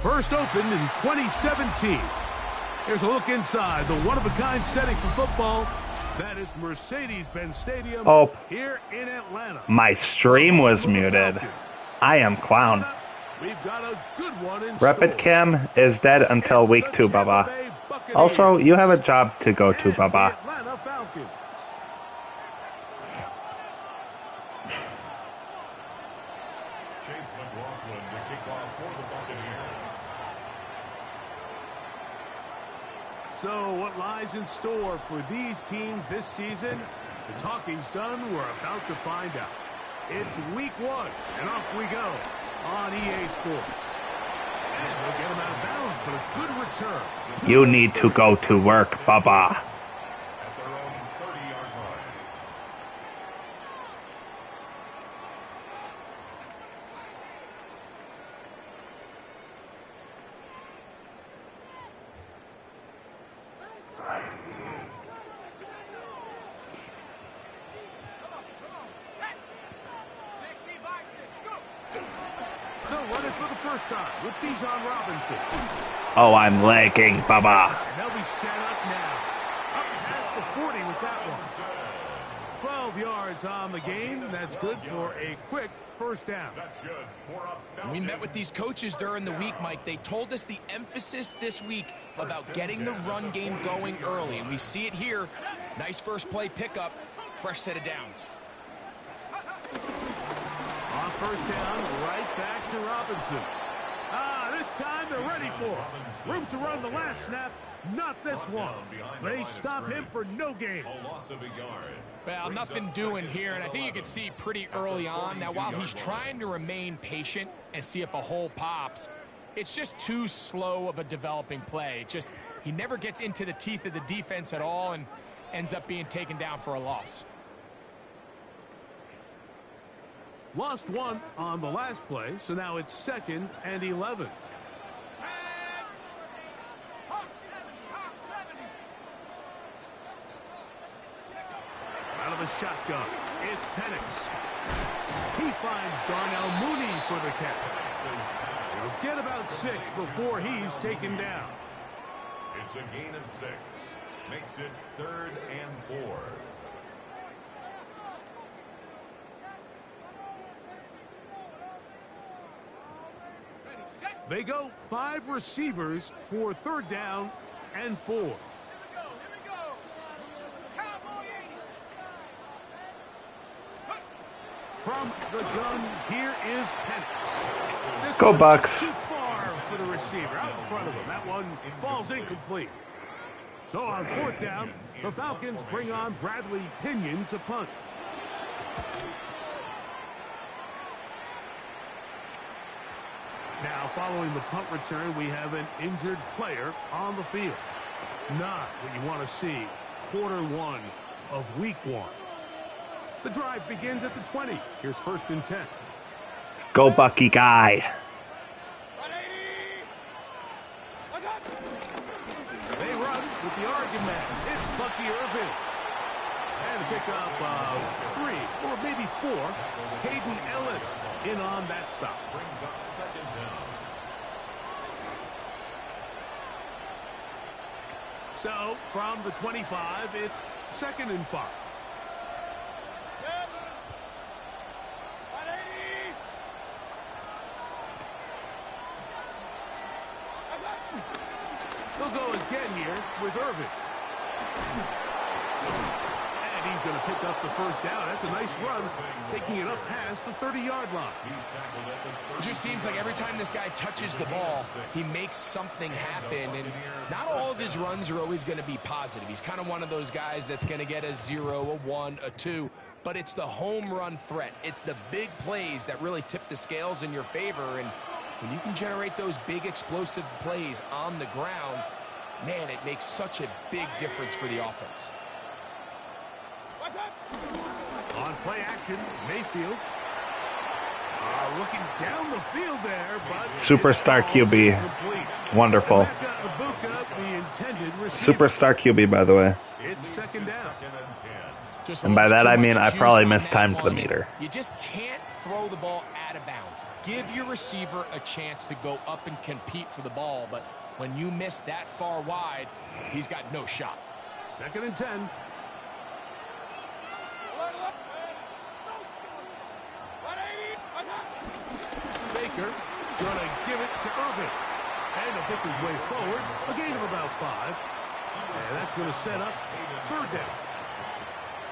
First opened in 2017. Here's a look inside the one-of-a-kind setting for football. That is Mercedes-Benz Stadium here in Atlanta. My stream was muted. I am clown. We've got a good one in Rapid Cam is dead until week 2, Bubba. Also, you have a job to go to, Bubba. So what lies in store for these teams this season? The talking's done. We're about to find out. It's week 1, and off we go on EA Sports. And they'll get him out of bounds, but a good return. You need to go to work, Bubba. At their own 30-yard line. With Bijan Robinson. Oh, I'm lagging, Bubba. And they'll be set up now. Up past the 40 with that one. 12 yards on the game. That's good for a quick first down. That's good. We met with these coaches during the week, Mike. They told us the emphasis this week about getting the run game going early. And we see it here. Nice first play pickup. Fresh set of downs. On first down, right back to Robinson. This time they're ready for it. Room to run the last snap, not this one. They stop him for no gain. Well, nothing doing here, and I think you can see pretty early on. Now, while he's trying to remain patient and see if a hole pops, it's just too slow of a developing play. He never gets into the teeth of the defense at all and ends up being taken down for a loss. Lost one on the last play, so now it's 2nd and 11. Out of the shotgun, it's Penix. He finds Darnell Mooney for the catch. He'll get about 6 before he's taken down. It's a gain of 6. Makes it 3rd and 4. They go 5 receivers for 3rd down and 4. From the gun, here is Penix. This Go Bucks. Too far for the receiver out in front of him. That one falls incomplete. So on 4th down, the Falcons bring on Bradley Pinion to punt. Now, following the punt return, we have an injured player on the field. Not what you want to see. Quarter 1 of week 1. The drive begins at the 20. Here's 1st and 10. Go Bucky guy. They run with the Oregon man. It's Bucky Irvin. And pick up 3 or maybe 4. Hayden Ellis in on that stop. Brings up 2nd down. So from the 25, it's 2nd and 5. They'll go again here with Irvin. And he's going to pick up the 1st down. That's a nice run, taking it up past the 30-yard line. It just seems like every time this guy touches the ball, he makes something happen. And not all of his runs are always going to be positive. He's kind of one of those guys that's going to get a 0, a 1, a 2. But it's the home run threat. It's the big plays that really tip the scales in your favor. And when you can generate those big explosive plays on the ground, man, it makes such a big difference for the offense. On play action, Mayfield. Looking down the field there, but Superstar QB. Wonderful. Superstar QB, by the way. It's 2nd down. And by that I mean I probably mistimed the meter. You just can't throw the ball out of bounds. Give your receiver a chance to go up and compete for the ball, but when you miss that far wide, he's got no shot. 2nd and 10. Baker gonna give it to Irvin. And to pick his way forward, a gain of about 5. And that's going to set up 3rd down.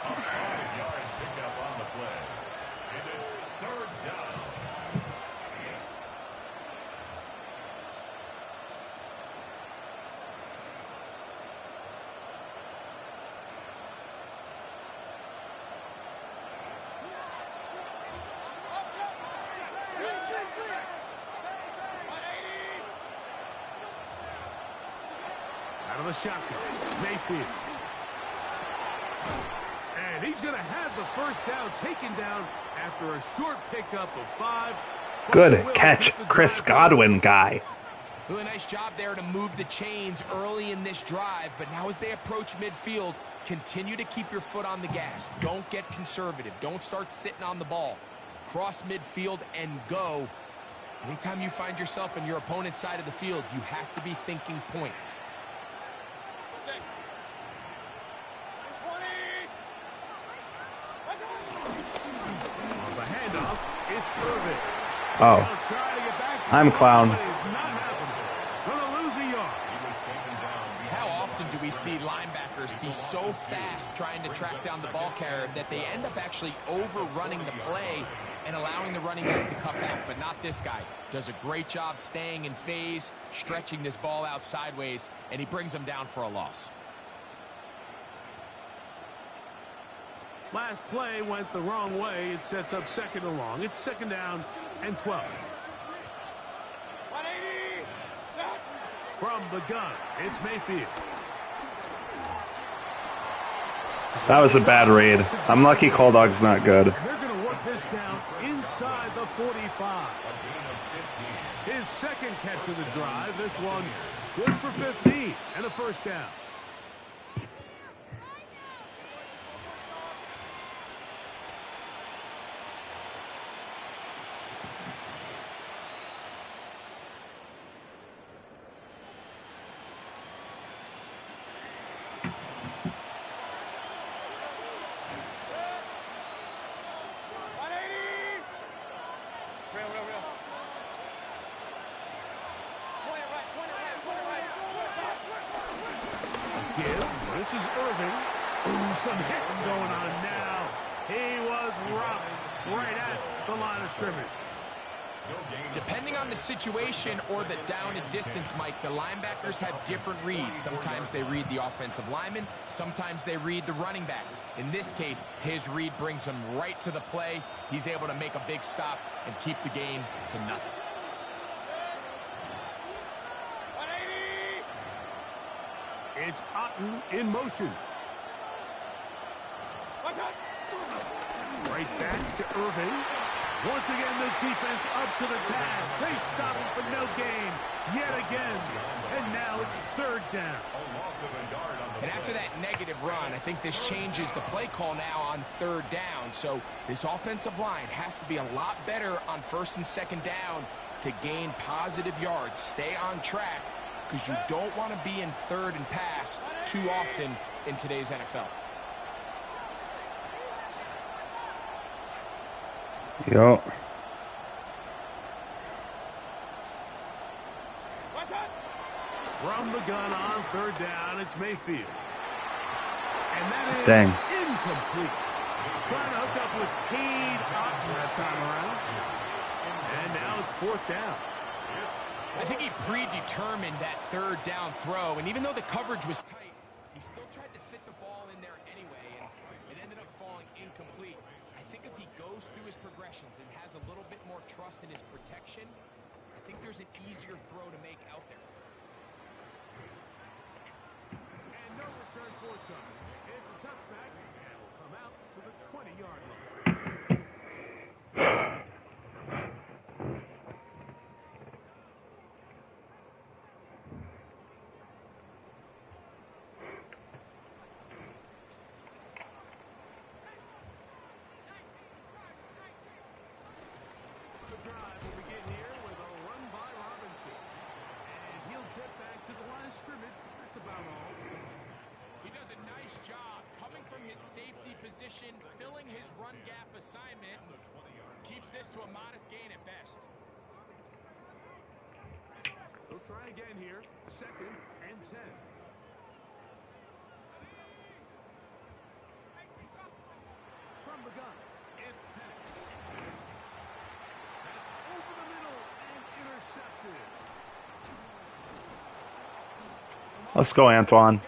A 5-yard pickup on the play. It is 3rd down. Out of the shotgun, Mayfield. And he's going to have the 1st down taken down after a short pickup of 5. Good catch, Chris Godwin guy. Really nice job there to move the chains early in this drive, but now as they approach midfield, continue to keep your foot on the gas. Don't get conservative. Don't start sitting on the ball. Cross midfield and go. Anytime you find yourself on your opponent's side of the field, you have to be thinking points. On the handoff, it's Irvin. Oh, I'm clown. How often do we see linebackers be so fast trying to track down the ball carrier that they end up actually overrunning the play and allowing the running back to cut back? But not this guy. Does a great job staying in phase, stretching this ball out sideways, and he brings them down for a loss. Last play went the wrong way. It sets up 2nd and long. It's 2nd down and 12. From the gun, it's Mayfield. That was a bad read. I'm lucky Cold Dog's not good. They're going to work this down inside the 45. His 2nd catch of the drive. This one good for 15 and a 1st down. This is Irving. Ooh, some hitting going on now. He was rocked right at the line of scrimmage. Depending on the situation or the down and distance, Mike, the linebackers have different reads. Sometimes they read the offensive lineman. Sometimes they read the running back. In this case, his read brings him right to the play. He's able to make a big stop and keep the game to nothing. It's Otten in motion. Right back to Irving. Once again, this defense up to the task. They stop him for no gain yet again. And now it's 3rd down. And after that negative run, I think this changes the play call now on 3rd down. So this offensive line has to be a lot better on 1st and 2nd down to gain positive yards. Stay on track, because you don't want to be in 3rd and pass too often in today's NFL. Yo. From the gun on 3rd down, it's Mayfield. And that is incomplete. Trying to hook up with Cade Otten that time around. And now it's 4th down. I think he predetermined that 3rd down throw, and even though the coverage was tight, he still tried to fit the ball in there anyway, and it ended up falling incomplete. I think if he goes through his progressions and has a little bit more trust in his protection, I think there's an easier throw to make out there. And no return forthcoming. It's a touchback, and will come out to the 20-yard line. the drive will begin here with a run by Robinson. And he'll get back to the line of scrimmage. That's about all. He does a nice job coming from his safety position, filling his run gap assignment. Keeps this to a modest gain at best. He'll try again here. 2nd and 10. From the gun, it's Penix. That's over the middle and intercepted. Let's go, Antoine.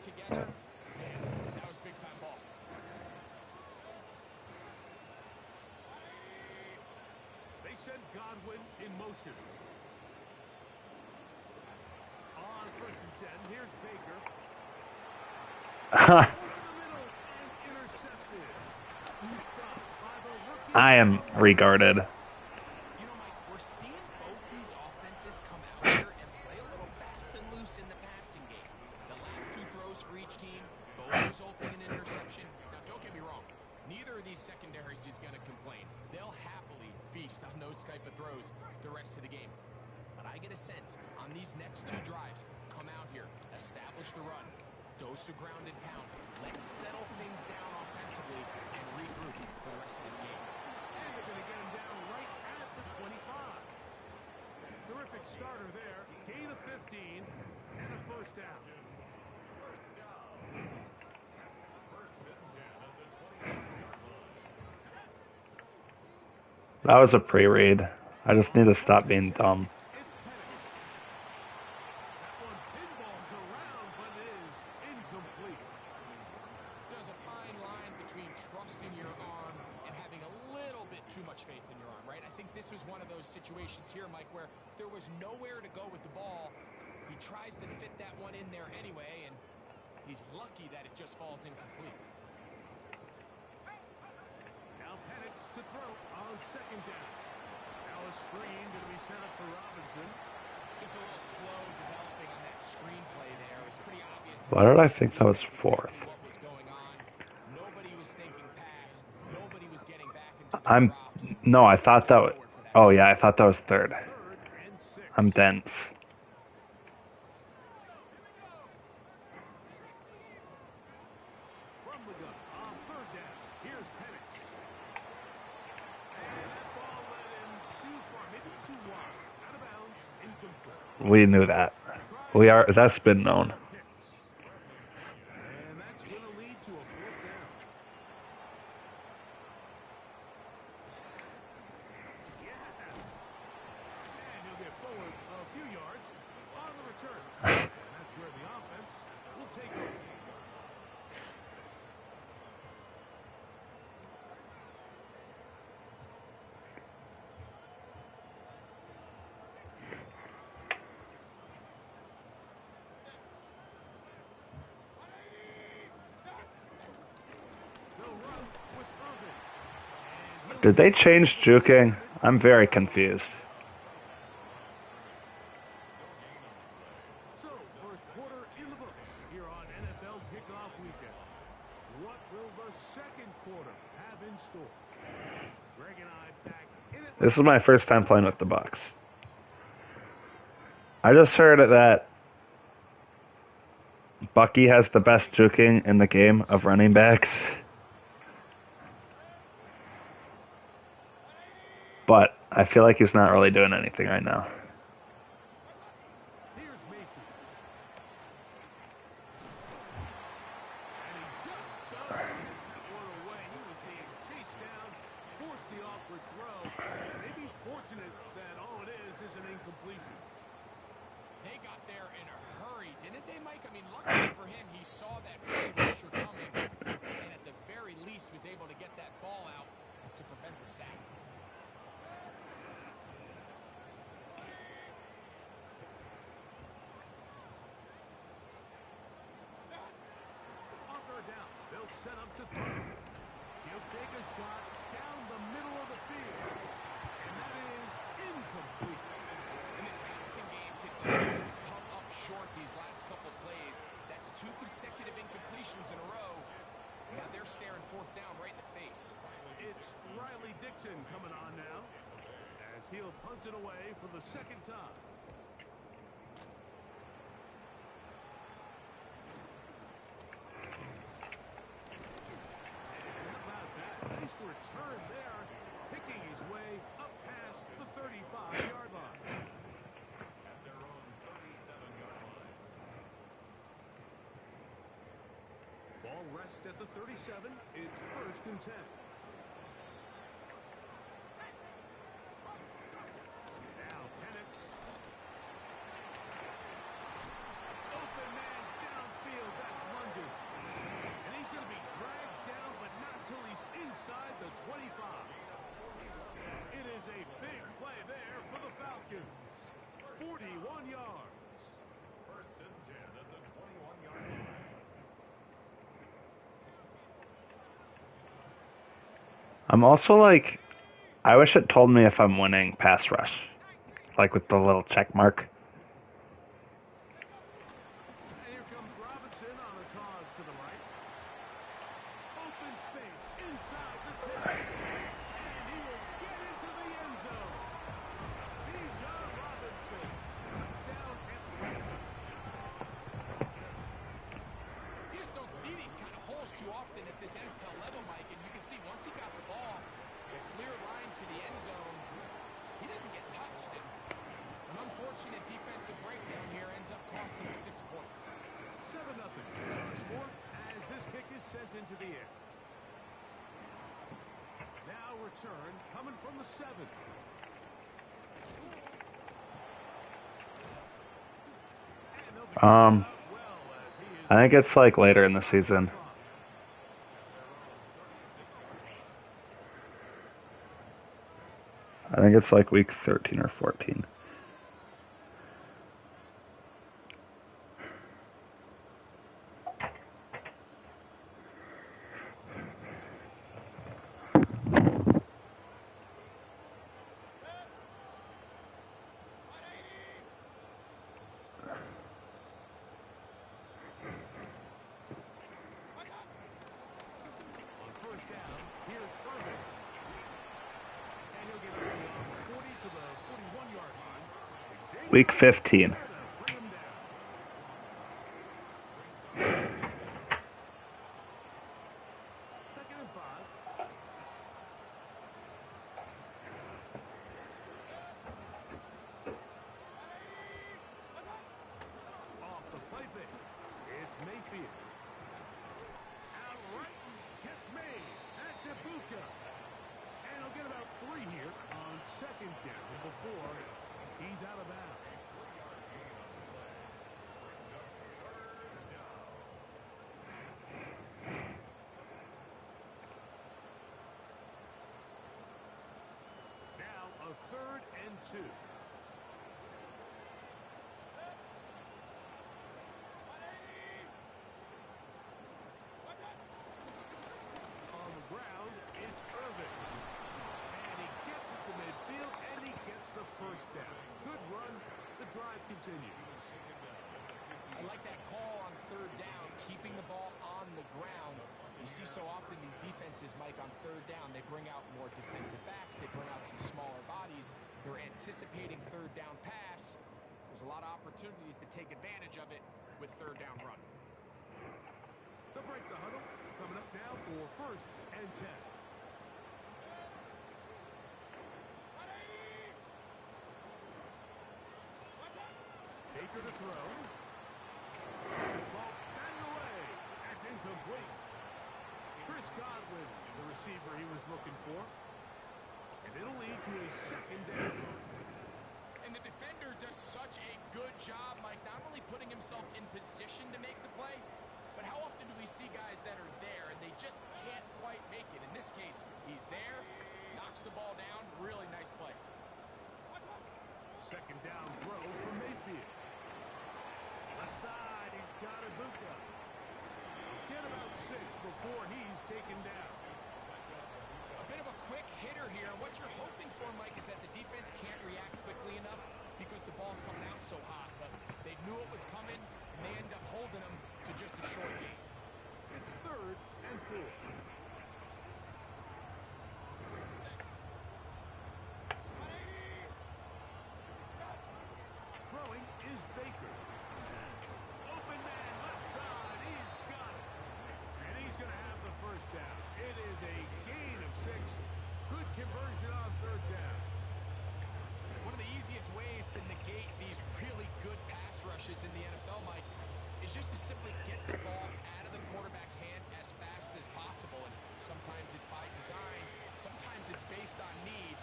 Together, that was big time ball. They send Godwin in motion. On 1st and 10, here's Baker. Over the middle and intercepted. I am regarded. You know, Mike, we're seeing both these offenses come out here and play a little fast and loose in the passing game. The last 2 throws for each team, both resulting in interception. Now, don't get me wrong. Neither of these secondaries is going to complain. They'll happily feast on those type of throws the rest of the game. But I get a sense on these next 2 drives, come out here, establish the run, dose of ground and pound. Let's settle things down offensively and regroup for the rest of this game. And they're going to get him down right at the 25. Terrific starter there. Gain of 15 and a 1st down. That was a pre-read. I just need to stop being dumb. It's Penix. That one pinballs around, but it is incomplete. There's a fine line between trusting your arm and having a little bit too much faith in your arm, right? I think this was one of those situations here, Mike, where there was nowhere to go with the ball. He tries to fit that one in there anyway, and he's lucky that it just falls incomplete. Now Penix to throw on 2nd down. Now a screen going to be set up for Robinson. Just a little slow developing on that screenplay there. It was pretty obvious. Why did I think that was 4th? What was going on. Nobody was thinking pass. Nobody was getting back into No, I thought that was... Oh, yeah, I thought that was 3rd. 3rd and 6. I'm dense. From the gun on 3rd down. Here's Penix. And that ball led him too far, maybe too wide. Out of bounds, incomplete. We knew that. That's been known. And that's going to lead to a 4th down. Yeah. And he'll get forward a few yards on the return. And that's where the offense will take over. Did they change juking? I'm very confused. So, 1st quarter in the books here on NFL Kickoff Weekend. What will the 2nd quarter have in store? Greg and I back in it. This is my first time playing with the Bucks. I just heard that Bucky has the best juking in the game of running backs. But I feel like he's not really doing anything right now. Here's Mayfield. And he just does that one away. He was being chased down, forced the awkward throw. Maybe he's fortunate that all it is an incompletion. They got there in a hurry, didn't they, Mike? I mean, luckily for him, he saw that free rusher coming, and at the very least was able to get that ball out to prevent the sack. On 3rd down, they'll set up to throw. He'll take a shot down the middle of the field. And that is incomplete. continues to come up short these last couple plays. That's 2 consecutive incompletions in a row. Now they're staring 4th down right in the face. It's Riley Dixon coming on now, as he'll punt it away for the 2nd time. Nice return there, picking his way up past the 35-yard line. At their own 37-yard line. Ball rests at the 37. It's 1st and 10. Now Penix. Open man downfield. That's London. And he's going to be dragged down, but not until he's inside the 25. It is a big play there for the Falcons. 41 yards. 1st and 10 at the 21-yard line. I'm also like, I wish it told me if I'm winning pass rush. Like with the little check mark. And here comes Robinson on a toss to the right. Open space inside the 10. And he will get into the end zone. Bijan Robinson. Touchdown Atlanta. You just don't see these kind of holes too often at this NFL level, Mike. And you can see once he got the ball, the clear line to the end zone, he doesn't get touched. And an unfortunate defensive breakdown here ends up costing him 6 points. 7-0 is our score as this kick is sent into the air. Now return coming from the 7. And they'll be set up well as he is. I think it's like later in the season. I think it's like week 13 or 14. On 1st down, here's Irvin. And he'll get up beyond the 40 to the 41-yard line. Xavier Week 15. to bring him down. 2nd and 5. Off the play fake. It's Mayfield. Out right, catch made. That's Ibuka. And he'll get about 3 here on 2nd down before he's out of bounds. Now a 3rd and 2. On the ground, it's Irvin. And he gets it to midfield, and he gets the 1st down. Good run. The drive continues. I like that call on 3rd down, keeping the ball on the ground. You see so often these defenses, Mike, on 3rd down, they bring out more defensive backs. They bring out some smaller bodies. They're anticipating 3rd down pass. There's a lot of opportunities to take advantage of it with 3rd down run. They'll break the huddle. Coming up now for 1st and 10. Baker to throw. This ball batted away. That's incomplete. Chris Godwin, the receiver he was looking for. And it'll lead to a 2nd down. And the defender does such a good job, Mike, not only putting himself in position to make the play, but how often do we see guys that are there and they just can't quite make it? In this case, he's there, knocks the ball down. Really nice play. 2nd down throw from Mayfield. Left side, he's got Ibuka. Get about 6 before he's taken down. A bit of a quick hitter here. What you're hoping for, Mike, is that the defense can't react quickly enough because the ball's coming out so hot. just a short gain. It's 3rd and 4. Throwing is Baker. Open man, left side. He's got it. And he's going to have the first down. It is a gain of 6. Good conversion on 3rd down. One of the easiest ways to negate these really good pass rushes in the NFL, Mike, is just to simply get the ball out of the quarterback's hand as fast as possible. And sometimes it's by design, sometimes it's based on need.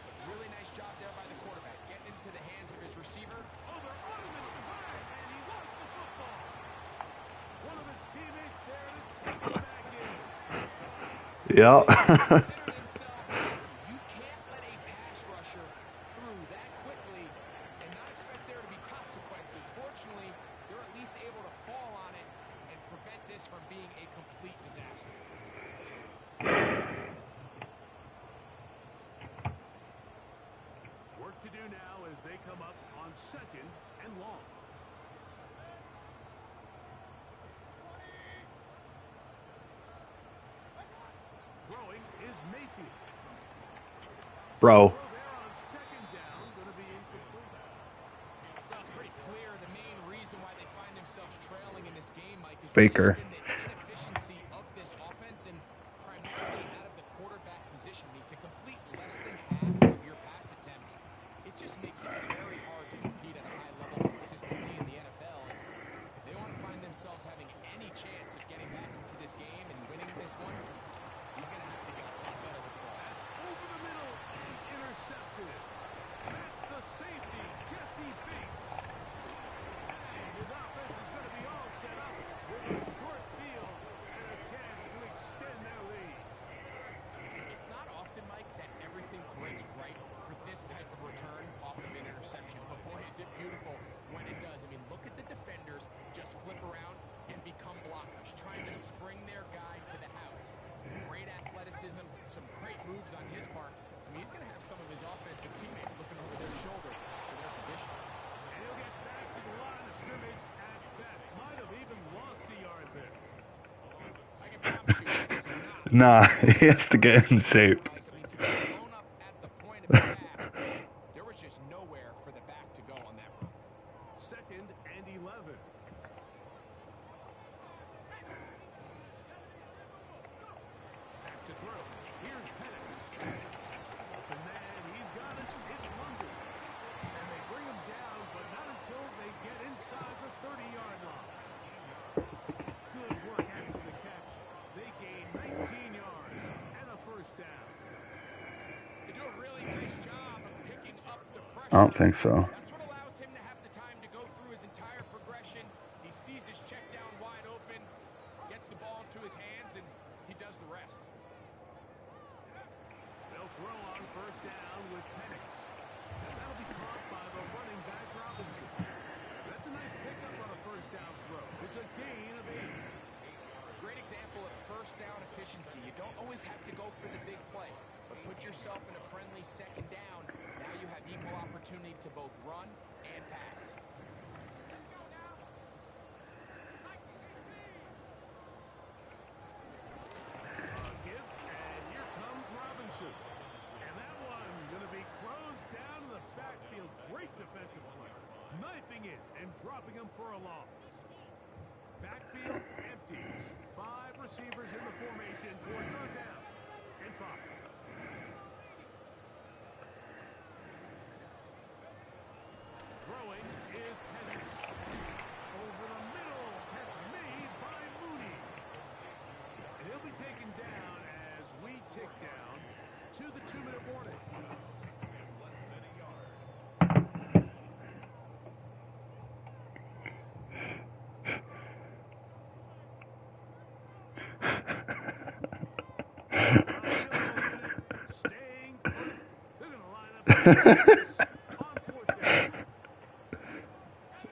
But really nice job there by the quarterback, getting into the hands of his receiver. Over on him in the flash, and he lost the football. One of his teammates there to take it back in. Yeah. Consider themselves lucky. You can't let a pass rusher through that quickly and not expect there to be consequences. Fortunately, they're at least able to fall on it and prevent this from being a complete disaster. Work to do now as they come up on 2nd and long. Throwing is Mayfield. Bro. Throw there on 2nd down, going to be incomplete. So it's pretty clear the main reason why they find themselves trailing in this game, Mike, is Baker. really just been the inefficiency of this offense and primarily out of the quarterback position. I mean, to complete less than half of your pass attempts, it just makes it very hard to compete at a high level consistently in the NFL. And if they want to find themselves having any chance of getting back into this game and winning this one, he's going to have to get a lot better with the ball. That's over the middle and intercepted. That's the safety, Jesse Bates. And his offense is going to be all set up with a short field and a chance to extend their lead. It's not often, Mike, that everything breaks right for this type of return off of an interception. But boy, is it beautiful when it does. I mean, look at the defenders just flip around and become blockers, trying to spring their guy to the house. Great athleticism, some great moves on his part. I mean, he's going to have some of his offensive teammates looking over their shoulder for their position. And he'll get back to the line of scrimmage at best. Might have even lost a yard there. I can promise you that is not. Nah, he has to get in shape. Mike, I mean, to be blown up at the point of attack, there was just nowhere for the back to go on that run. 2nd and 11. Back to throw. Here's Penix. Open man, he's got it. It's London. And they bring him down, but not until they get inside the 30-yard line. Good work after the catch. They gain 19 yards and a first down. They do a really nice job of picking up the pressure. I don't think so. That's what allows him to have the time to go through his entire progression. He sees his check down wide open, gets the ball into his hands, and he does the rest. They'll throw on 1st down with Penix. And that'll be caught by the running back Robinson. That's a nice pickup on a 1st down throw. It's a gain of 8. Great example of 1st down efficiency. You don't always have to go for the big play, but put yourself in a friendly 2nd down. Now you have equal opportunity to both run and pass. Give, and here comes Robinson. And that one going to be closed down in the backfield. Great defensive play. Knifing it and dropping him for a loss. Backfield empties. 5 receivers in the formation for 3rd down and 5. Throwing is Penix. Over the middle. Catch made by Mooney. And he'll be taken down as we tick down to the 2-minute warning. Less than a yard. Staying put. They're going to line up on 4th down.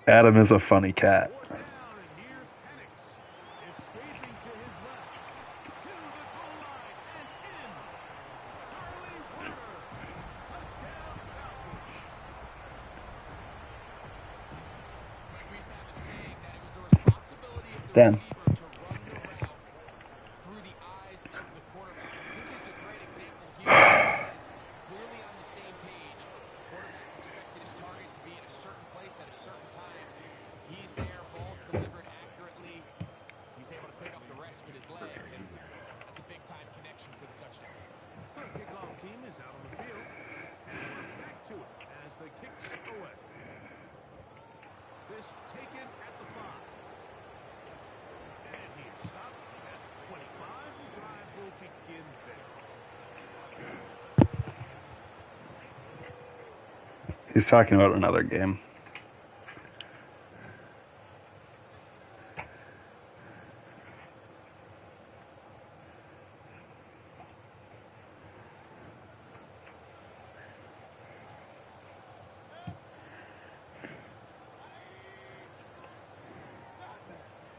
Adam is a funny cat. 4th down, and here's Penix. Escaping to his left. To the goal line and in. Charlie Warner. Touchdown Falcons. We used to have a saying that it was the responsibility of the Dan. He's talking about another game.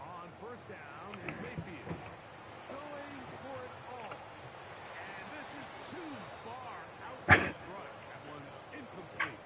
On first down is Mayfield. Going for it all. And this is too far out in front. That one's incomplete.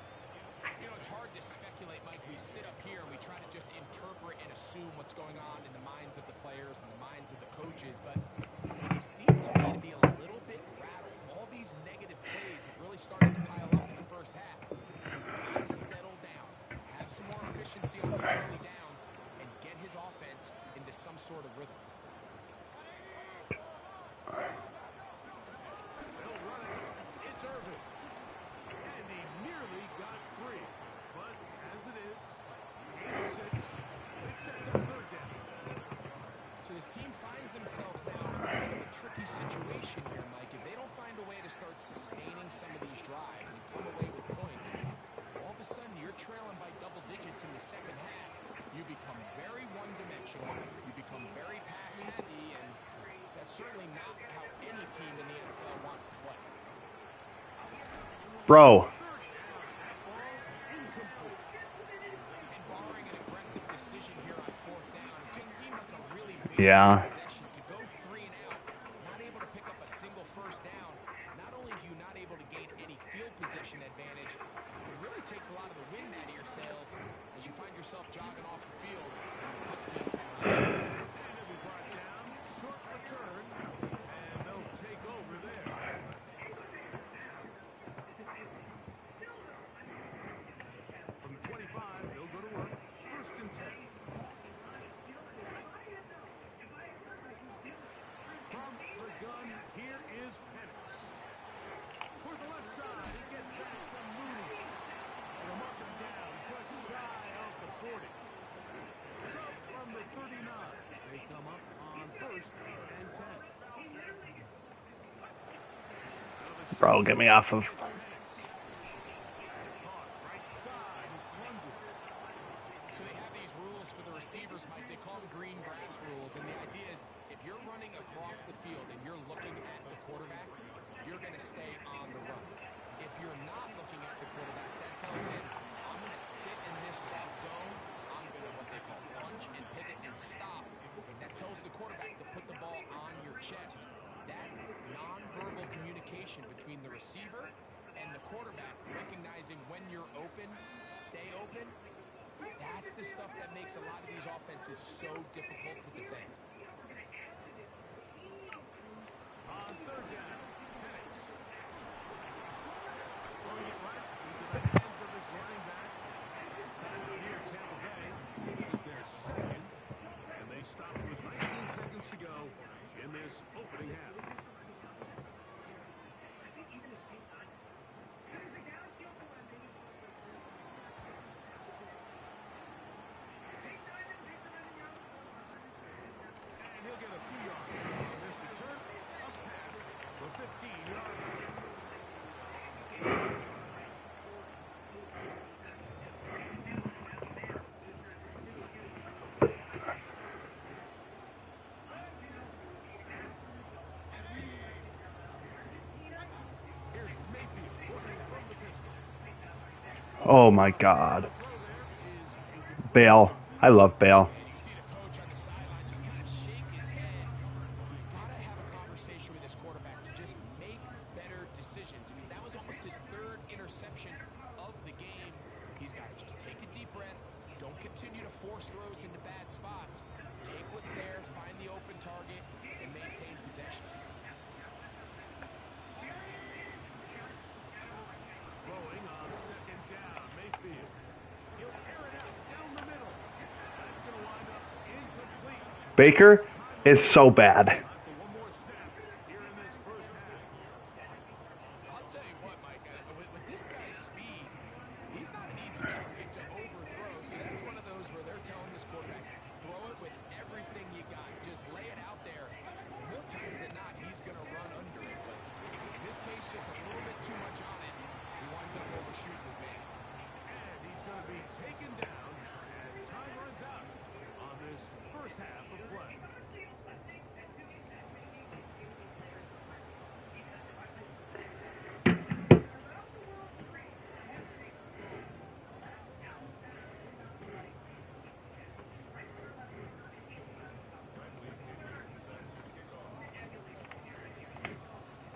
You know, it's hard to speculate, Mike. We sit up here and we try to just interpret and assume what's going on in the minds of the players and the minds of the coaches, but they seem to me to be a little bit rattled. All these negative plays have really started to pile up in the first half. He's got to settle down, have some more efficiency on these early downs, and get his offense into some sort of rhythm. They'll run it. It's Irvin. And he nearly got free. But as it is, 8-6, it sets up third down. So this team finds themselves now in a bit of a tricky situation here, Mike. If they don't find a way to start sustaining some of these drives and come away with points, all of a sudden you're trailing by double digits in the second half. You become very one-dimensional. You become very pass-heavy, and that's certainly not how any team in the NFL wants to play. Bro. And barring an aggressive decision here on fourth down, it just seemed like a really Yeah. possession to go 3 and out, not able to pick up a single first down. Not only do you not able to gain any field position advantage, it really takes a lot of the wind out of your sails as you find yourself jogging off the field and the punt team comes in. And it'll be brought down. Short return. And they'll take over there. From the 25, they'll go to work. First and 10. From the gun, here is Penix. For the left side, he gets back to Mooney. And they'll mark him down just shy of the 40. Trump from the 39. They come up on first and 10. Bro, get me off of. So they have these rules for the receivers, Mike. They call them green grass rules. And the idea is if you're running across the field and you're looking at the quarterback, you're going to stay on the run. If you're not looking at the quarterback, that tells him, I'm going to sit in this soft zone. I'm going to what they call punch and pivot and stop. And that tells the quarterback to put the ball on your chest. That nonverbal communication between the receiver and the quarterback, recognizing when you're open, stay open, that's the stuff that makes a lot of these offenses so difficult to defend. On third down, Penix. Throwing it right into the hands of his running back. Time out here, Tampa Bay. This is their second. And they stop with 19 seconds to go in this opening half. And he'll get a few yards on this return. A pass for 15-yard line. Here's Mayfield working from the pistol. Oh my God. Throw there is Bale. I love Bale. And you see the coach on the sideline just kind of shake his head. He's got to have a conversation with his quarterback to just make better decisions. I mean, that was almost his third interception of the game. He's got to just take a deep breath. Don't continue to force throws into bad spots. take what's there, find the open target, and maintain possession. Throwing on second down, Mayfield. He'll air it out down the middle. That's going to wind up incomplete. Baker is so bad. Time for one more snap here in this first half. I'll tell you what, Mike, with this guy's speed, he's not an easy target to overthrow. So that's one of those where they're telling this quarterback, throw it with everything you got. Just lay it out there. And more times than not, he's going to run under it. But in this case, just a little bit too much on it. He winds up overshooting his man. And he's going to be taken down as time runs out on this first half of play.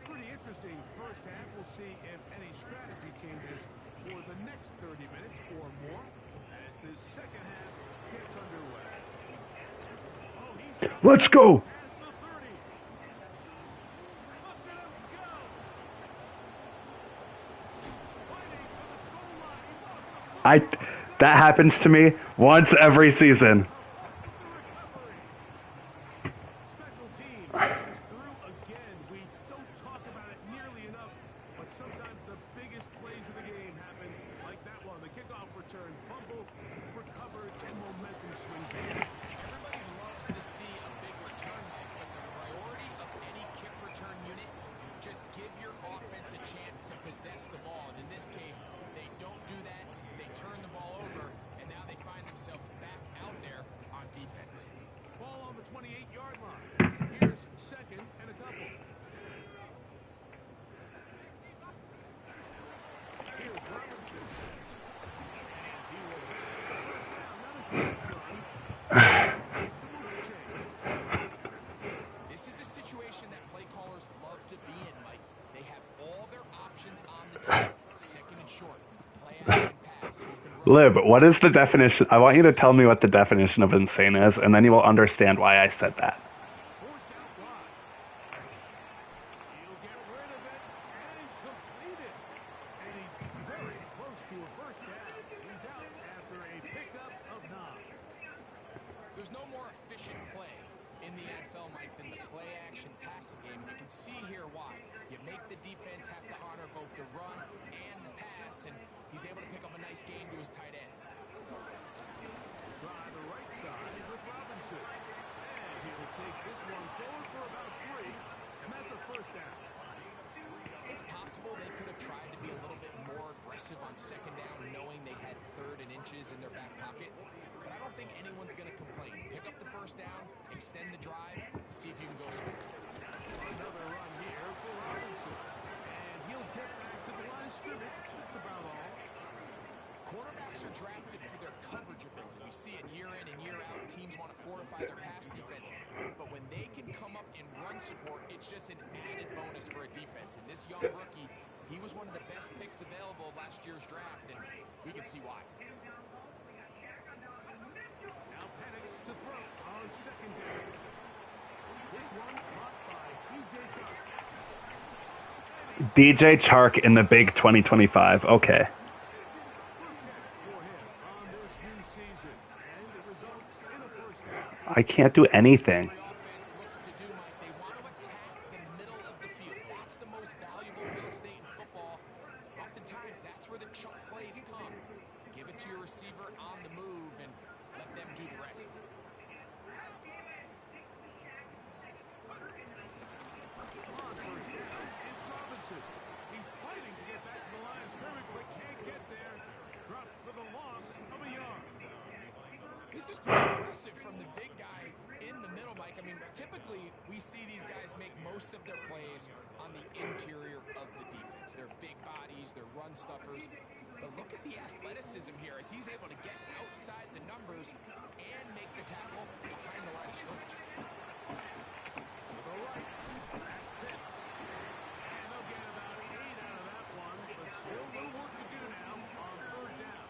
Pretty interesting first half. We'll see if any strategy changes for the next 30 minutes or more as this second half gets underway. Oh, he's out Let's go. past the 30. Look at him go. Fighting for the goal line. He lost the That happens to me once every season. Special teams comes through again. We don't talk about it nearly enough, but sometimes the biggest plays of the game happen like that one. The kickoff return, fumble, recovered, and momentum swings again. Everybody loves to see a big return, Mike, but the priority of any kick return unit, just give your offense a chance to possess the ball. And in this case, they don't do that. They turn the ball over, and now they find themselves back out there on defense. Ball on the 28-yard line. Here's second and a couple. Here's Robinson. And he will have the first down. Not a huge run. To move the chains. This is a situation that play callers love to be in, Mike. They have all their options on the table. Second and short, play action pass. You can run. Lib, what is the definition? I want you to tell me what the definition of insane is, and then you will understand why I said that. Forced out wide. He'll get rid of it and complete it. And he's very close to a first down. He's out after a pickup of 9. There's no more efficient play in the NFL, Mike, than the play-action passing game. And you can see here why. You make the defense have to honor both the run and the pass, and he's able to pick up a nice gain to his tight end. Try the right side with Robinson. And he'll take this one forward for about 3. And that's a first down. It's possible they could have tried to be a little bit more aggressive on second down, knowing they had third and inches in their back pocket. But I don't think anyone's going to complain. Pick up the first down, extend the drive, see if you can go score. Another run here for Robinson. And he'll get back to the line of scrimmage. That's about all. Quarterbacks are drafted for their coverage ability. We see it year in and year out. Teams want to fortify their pass defense. But when they can come up and run support, it's just an added bonus for a defense. And this young rookie, he was one of the best picks available last year's draft, and we can see why. Now Penix to throw on second down. This one caught by DJ Chark. DJ Chark in the big 2025. Okay. First catch for him on this new season. And it results in a first down. I can't do anything. The offense looks to do, Mike. They want to attack the middle of the field. That's the most valuable real estate in football. Oftentimes, that's where the chunk plays come. Give it to your receiver on the move and let them do the rest. On first down, it's Robinson. He's fighting to get back to the line of scrimmage, but can't get there. Dropped for the loss of a yard. This is pretty impressive from the big guy in the middle, Mike. I mean, typically, we see these guys make most of their plays on the interior of the defense. They're big bodies, they're run stuffers. But look at the athleticism here as he's able to get outside the numbers and make the tackle behind the line of scrimmage. To the right, that's Pitts. And they'll get about 8 out of that one, but still a little work to do now on third down.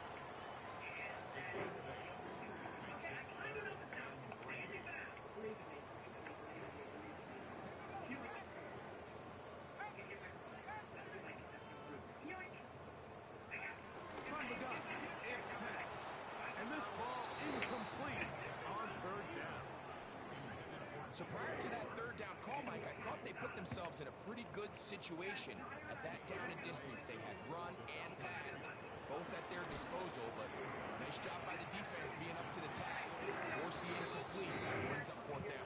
So prior to that third down call, Mike, I thought they put themselves in a pretty good situation at that down and distance. They had run and pass, both at their disposal, but nice job by the defense being up to the task. Force the incomplete, brings up fourth down.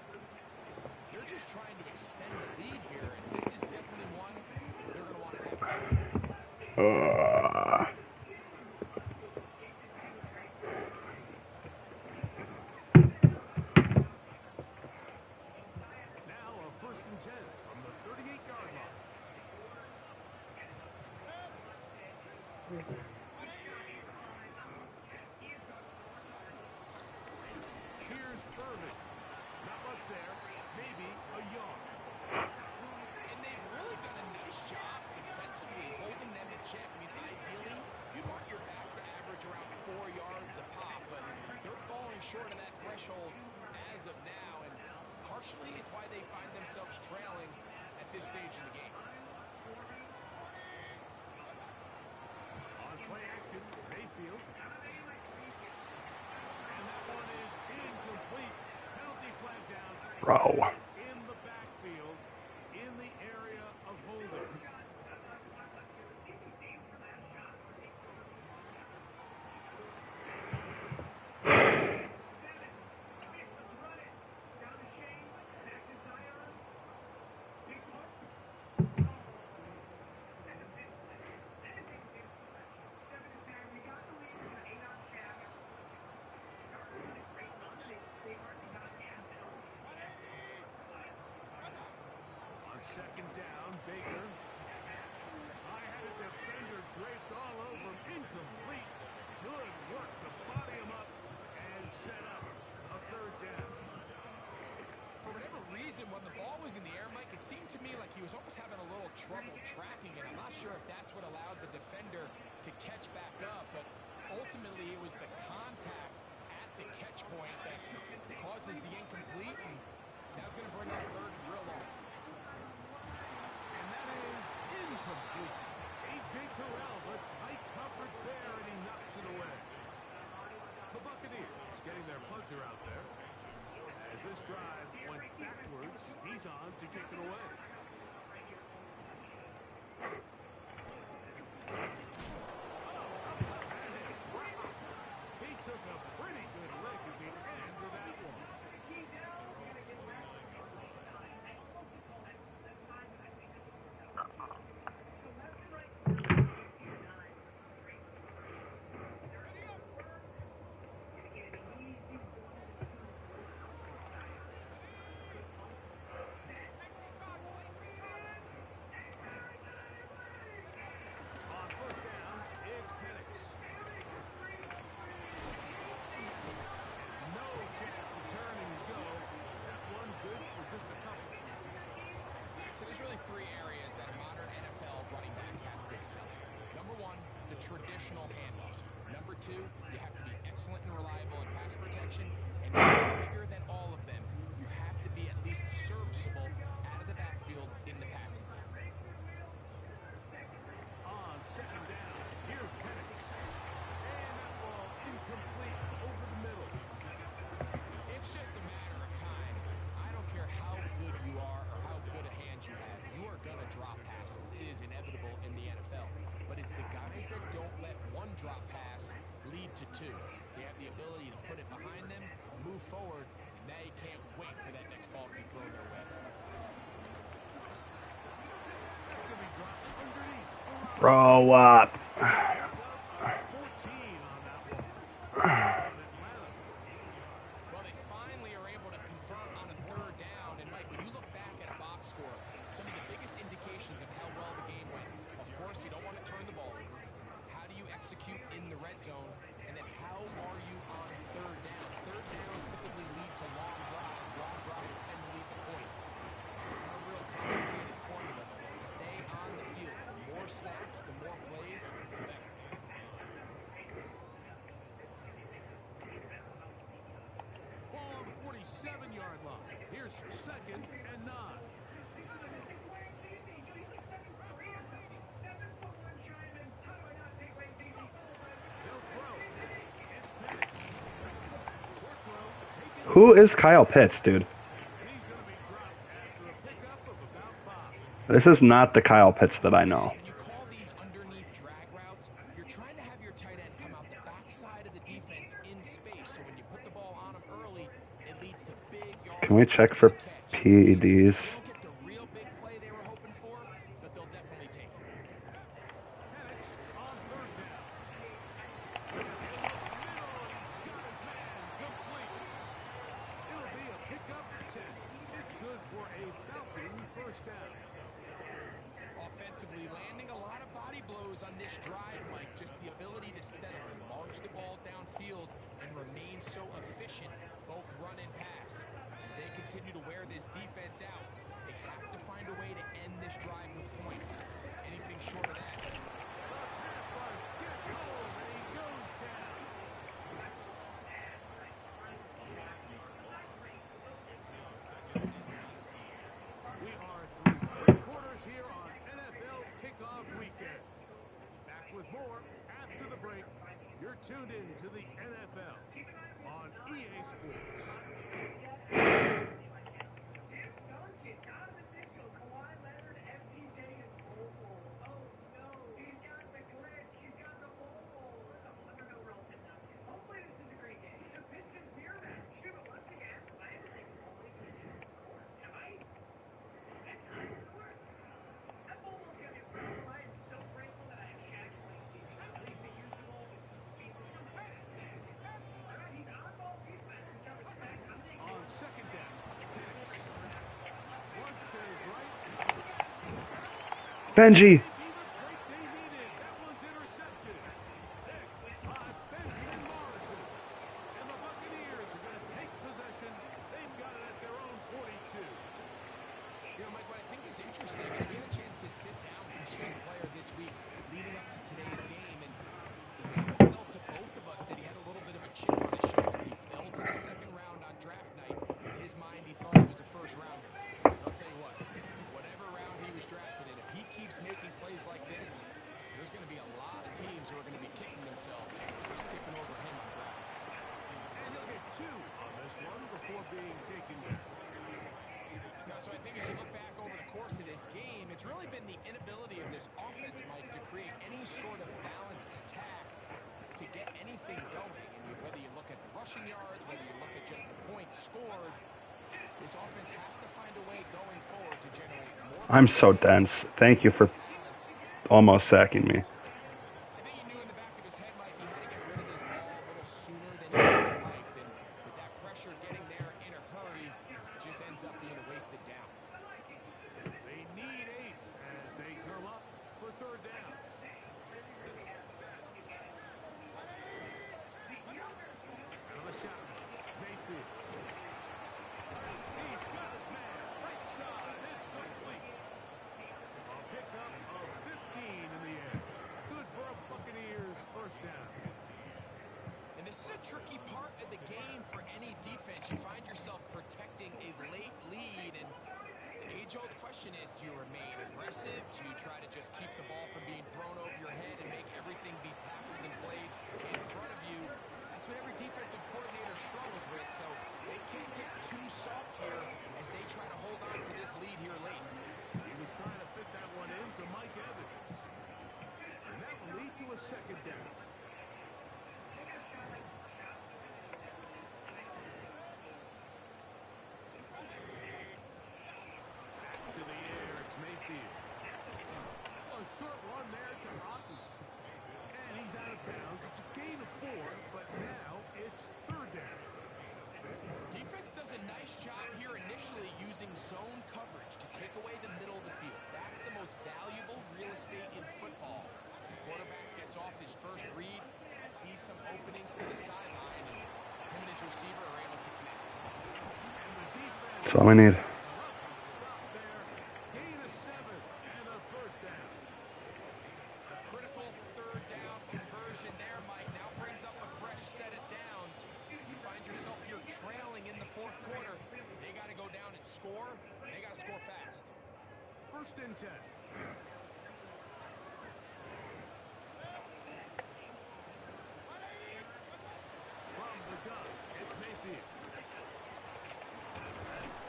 They're just trying to extend the lead here, and this is definitely one they're going to want to have. First and 10 from the 38-yard line. Here's Irvin. Not much there. Maybe a yard. And they've really done a nice job defensively holding them in check. I mean, ideally, you want your back to average around 4 yards a pop, but they're falling short of that threshold as of now. And partially, it's why they find themselves trailing at this stage in the game. On play action, Mayfield. And that one is incomplete. Penalty flag down. Bro. In the backfield, in the area of holding. Second down, Baker. I had a defender draped all over him. Incomplete. Good work to body him up and set up a third down. For whatever reason, when the ball was in the air, Mike, it seemed to me like he was almost having a little trouble tracking it. I'm not sure if that's what allowed the defender to catch back up, but ultimately it was the contact at the catch point that causes the incomplete, and that's going to bring up third and real long. Incomplete. A.J. Terrell, but tight coverage there, and he knocks it away. The Buccaneers getting their punter out there. As this drive went backwards, he's on to kick it away. He took a pretty good leg at the end of that one. So there's really three areas that a modern NFL running back has to excel in. Number one, the traditional handoffs. Number two, you have to be excellent and reliable in pass protection. And bigger than all of them, you have to be at least serviceable out of the backfield in the passing game. On second down, here's Penix. And that ball incomplete over the middle. It's just a matter of time. I don't care how good you are or how good a hand you have. You are going to drop passes. It is inevitable in the NFL. But it's the guys that don't let one drop pass lead to two. They have the ability to put it behind them, move forward, and they can't wait for that next ball to be thrown their way. That's going to be dropped underneath. Throw up. 14 on that one. Well, they finally are able to convert on a third down. And, Mike, when you look back at a box score, some of the biggest indications of how well the game went. Of course, you don't want to turn the ball over. How do you execute in the red zone? And then how are you on third down? Third downs typically lead to long drives. Long drives tend to lead to points. It's not a real complicated formula. Stay on the field. The more snaps, the more plays, the better. Ball on the 47-yard line. Here's second and 9. Who is Kyle Pitts, dude? He's going to This is not the Kyle Pitts that I know. When you call these underneath drag routes, you're trying to have your tight end come out the backside of the defense in space. So when you put the ball on him early, it leads to big yards. Can we check for PEDs? They don't get the real big play they were hoping for, but they'll definitely take it. Penix on third down. Complete. It'll be a pickup 10. It's good for a Falcon first down. Offensively, landing a lot of body blows on this drive, Mike. Just the ability to steadily march the ball downfield and remain so efficient, both run and pass. As they continue to wear this defense out, they have to find a way to end this drive with points. Anything short of that. Pass rush gets home and he goes down. We are through three quarters here on NFL Kickoff Weekend. Back with more after the break. You're tuned in to the NFL on EA Sports. On second down, Penix. Flushed to his right. Benji! Be the break they needed. That one's intercepted. Picked by Benjamin Morrison. And the Buccaneers are going to take possession. They've got it at their own 42. You know, Mike, what I think is interesting is we had a chance to sit down with this young player this week leading up to today's game, and it kind of felt to both of us that he had a little bit of a chip on his shoulder. He fell to the second round on draft night. In his mind, he thought he was a first rounder. But I'll tell you what, whatever round he was drafted in, if he keeps making plays like this, there's going to be a lot of teams who are going to be kicking themselves for skipping over him on draft night. And he'll get 2 on this one before being taken down. So I think as you look back over the course of this game, it's really been the inability of this offense, Mike, to create any sort of balanced attack to get anything going. And whether you look at the rushing yards, whether you look at just the points scored, this offense has to find a way going forward to generate more. I'm so dense. Thank you for almost sacking me. I think he knew in the back of his head, Mike, he had to get rid of this ball a little sooner than he would have liked. And with that pressure getting there in a hurry, it just ends up being a wasted down. They need 8 as they come up for third down. Out of the shotgun, Mayfield. He's got his man. Right side. It's complete. A pickup of 15 in the air. Good for a Buccaneers first down. And this is a tricky part of the game for any defense. You find yourself protecting a late lead, and the age-old question is, do you remain aggressive? Do you try to just keep the ball from being thrown over your head and make everything be tackled and played in front of you? That's what every defensive coordinator struggles with, so they can't get too soft here as they try to hold on to this lead here late. He was trying to fit that one into Mike Evans. And that will lead to a second down. Back to the air, it's Mayfield. A short one there to Rotten. And he's out of bounds. It's a gain of 4, but now it's third down. Defense does a nice job here initially using zone coverage to take away the middle of the field. That's the most valuable real estate in football. The quarterback gets off his first read, sees some openings to the sideline, and him and his receiver are able to connect. And the defense That's all we need. stop there. Gain of 7 and a first down. Critical third down conversion there, Mike. Now brings up a fresh set of downs. You find yourself here trailing in the fourth quarter. They got to go down and score, and they got to score fast. First and 10. From the gun, it's Mayfield.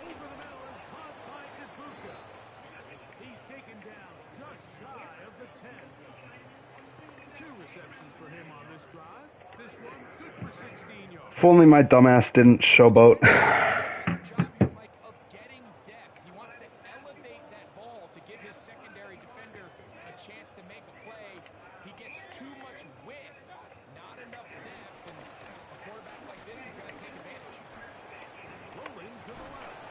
Over the middle and caught by Ibuka. He's taken the 10. 2 receptions for him on this drive. This one good for 16 yards. If only my dumbass didn't showboat. Job here, Mike, of getting depth. He wants to elevate that ball to give his secondary defender a chance to make a play. He gets too much width, not enough depth, and a quarterback like this is going to take advantage. Rolling to the left.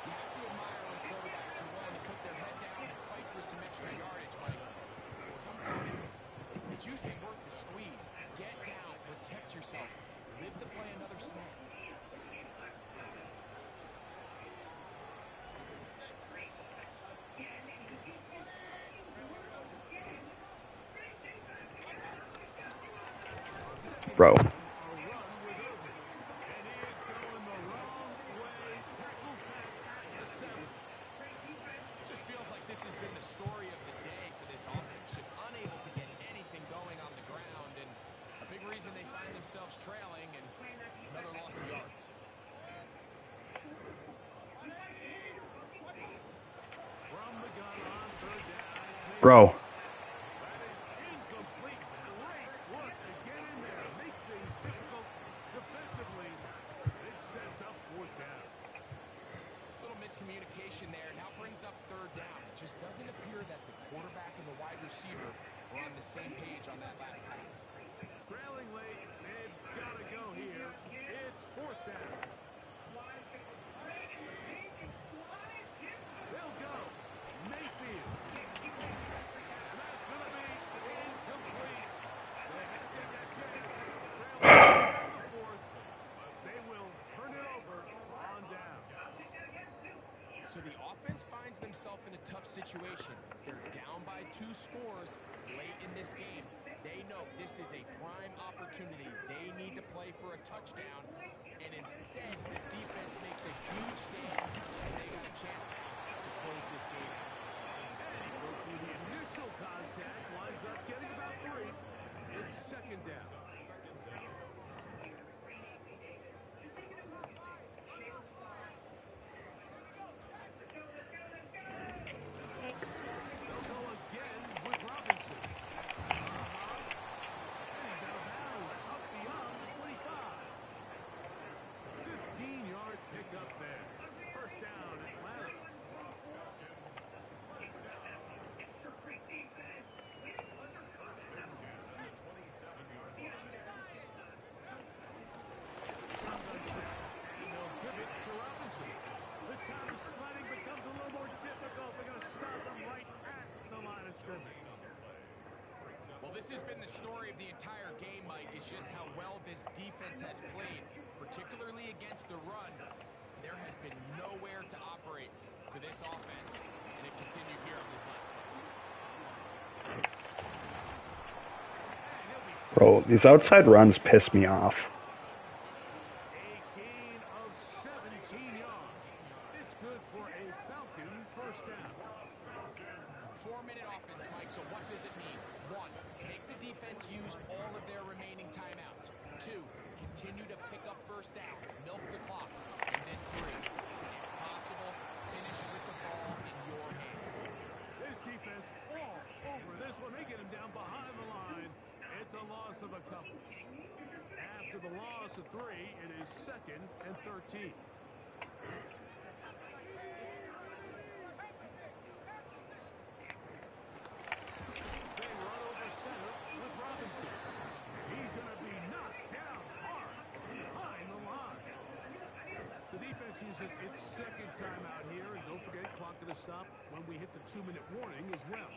You have to admire when quarterbacks are willing to put their head down and fight for some extra yardage, Mike. But sometimes the juice ain't worth the squeeze. Get down, protect yourself, live to play another snap. Bro. A run with Irvin. And he is going the wrong way. Tackles back at the 7. Just feels like this has been the story of the day for this offense. Just unable to get anything going on the ground, and a big reason they find themselves trailing and another loss of yards. From the gun on 3rd down. It's made. Bro. That is incomplete. Great work to get in there and make things difficult defensively. It sets up 4th down. Little miscommunication there. Now brings up 3rd down. It just doesn't appear that the quarterback and the wide receiver were on the same page on that last pass. Trailing late. They've got to go here. It's 4th down. They'll go. Mayfield. And that's going to be incomplete. They had to take that chance. Trailing in the 4th. But they will turn it over on down. So the offense finds themselves in a tough situation. They're down by 2 scores late in this game. They know this is a prime opportunity. They need to play for a touchdown, and instead the defense makes a huge stand, and they got a chance to close this game out. And go through the initial contact, winds up getting about 3. It's 2nd down. They'll go again with Robinson. And he's out of bounds, up beyond the 25. 15-yard pickup there. 1st down, Atlanta. And they'll give it to Robinson. This time the sliding becomes a little more difficult. They're going to stop him right at the line of scrimmage. Well, this has been the story of the entire game, Mike, is just how well this defense has played, particularly against the run. There has been nowhere to operate for this offense, and it continued here on this last play. Bro, these outside runs piss me off. A gain of 17 yards. It's good for a Falcons 1st down. 4-minute offense, Mike, so what does it mean? 1, make the defense use all of their remaining timeouts. 2, continue to pick up 1st downs, milk the clock. And then 3, if possible, finish with the ball in your hands. This defense all over this one. They get him down behind the line. It's a loss of a couple. After the loss of 3, it is 2nd and 13. They run over center with Robinson. He's going to be knocked down hard behind the line. The defense uses its 2nd timeout here, and don't forget, clock going to stop when we hit the 2-minute warning as well.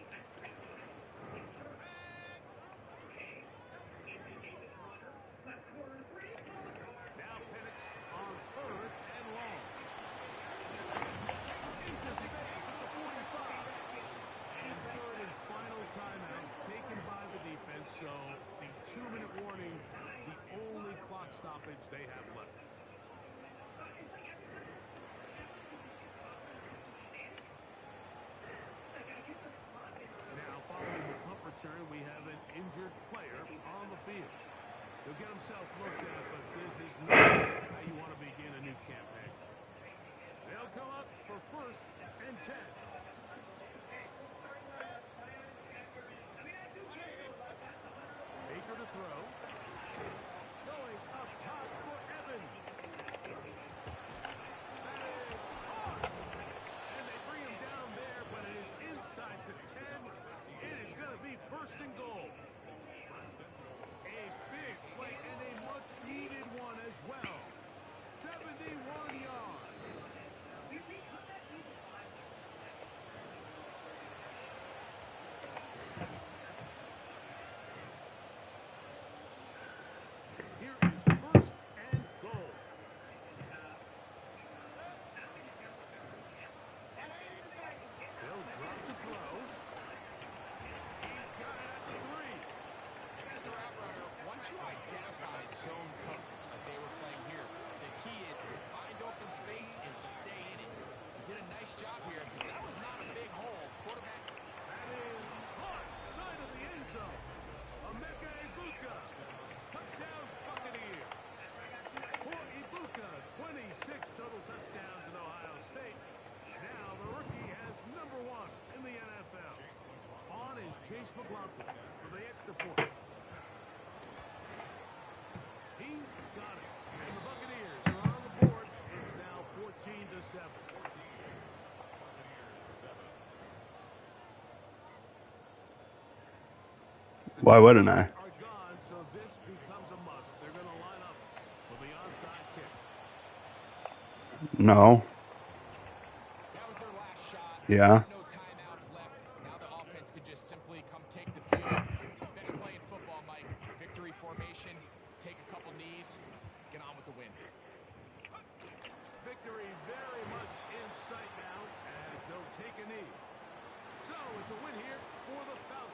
Now Penix on 3rd and long. Into space at the 45. And 3rd and final timeout taken by the defense, so the 2-minute warning, the only clock stoppage they have left. Now, following the punt return, we have an injured player on the field. He'll get himself looked at, but this is not how you want to begin a new campaign. They'll come up for 1st and 10. Baker to throw. Going up top for Evans. That is caught. And they bring him down there, but it is inside the 10. It is going to be first and goal. A big play and a much-needed one as well. 71 yards. Here is first and goal. They'll drop to throw. He's got it at the 3. As a route runner, once you identify zone coverage like they were playing here, the key is find open space and stay in it. He did a nice job here because that was not a big hole. Quarterback. That is caught side of the end zone. Emeka Ibuka. Touchdown Buccaneers. For Ibuka, 26 total touchdowns in Ohio State. Now the rookie has number 1 in the NFL. On is Chase McLaughlin for the extra point. He's got it. And the Buccaneers are on the board. It's now 14-7. Why wouldn't I? Are gone, so this becomes a must. They're going to line up for the onside kick. No. That was their last shot. Yeah. No timeouts left. Now the offense could just simply come take the field. Best play in football, Mike. Victory formation. Take a couple knees. Get on with the win. Victory very much in sight now as they'll take a knee. So it's a win here for the Falcons.